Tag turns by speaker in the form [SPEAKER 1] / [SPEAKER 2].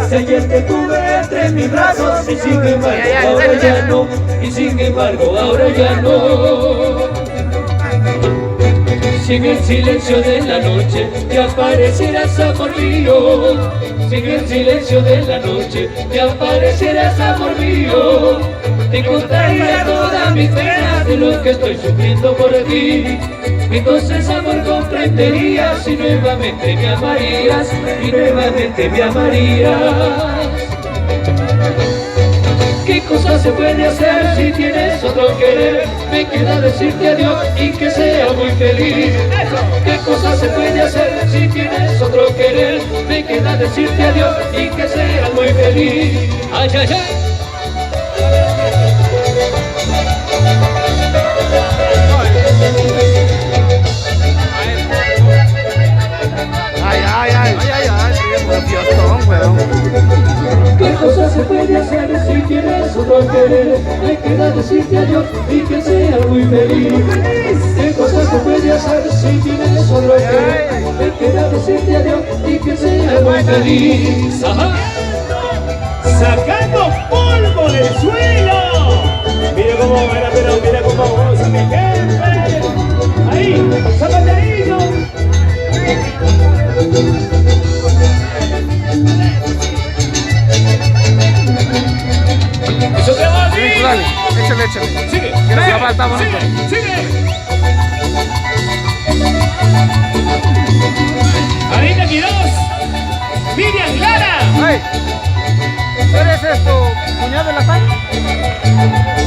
[SPEAKER 1] Si ayer te tuve entre mis brazos y sin embargo ahora ya no, y sin embargo ahora ya no. Si en el silencio de la noche te aparecerás, amor mío, si en el silencio de la noche te aparecerás, amor mío, te contaría todas mis penas de lo que estoy sufriendo por ti. Entonces, amor, comprenderías y nuevamente me amarías, y nuevamente me amarías. ¿Qué cosa se puede hacer si tienes otro querer? Me queda decirte adiós y que sea muy feliz. ¿Qué cosa se puede hacer si tienes otro querer? Me queda decirte adiós y que sea muy feliz. ¡Ay, ay, ay! ¿Qué cosa se puede hacer si tienes otro querer? Me queda decirte adiós y que sea muy feliz. ¿Qué cosa se puede hacer si tienes otro querer? Me queda decirte adiós y que sea muy feliz. ¡Ajá!
[SPEAKER 2] Sacando polvo del suelo. Mira cómo va, pero mira cómo goza mi jefe. Ahí, zapaterillo.
[SPEAKER 1] ¡Eso te va a ir!
[SPEAKER 3] Dale, échale.
[SPEAKER 1] ¡Sigue!
[SPEAKER 3] Que nos falta más.
[SPEAKER 1] ¡Sigue! Marina Quiroz, Miriam Lara.
[SPEAKER 3] Hey, ¿eres tu cuñado de la sal?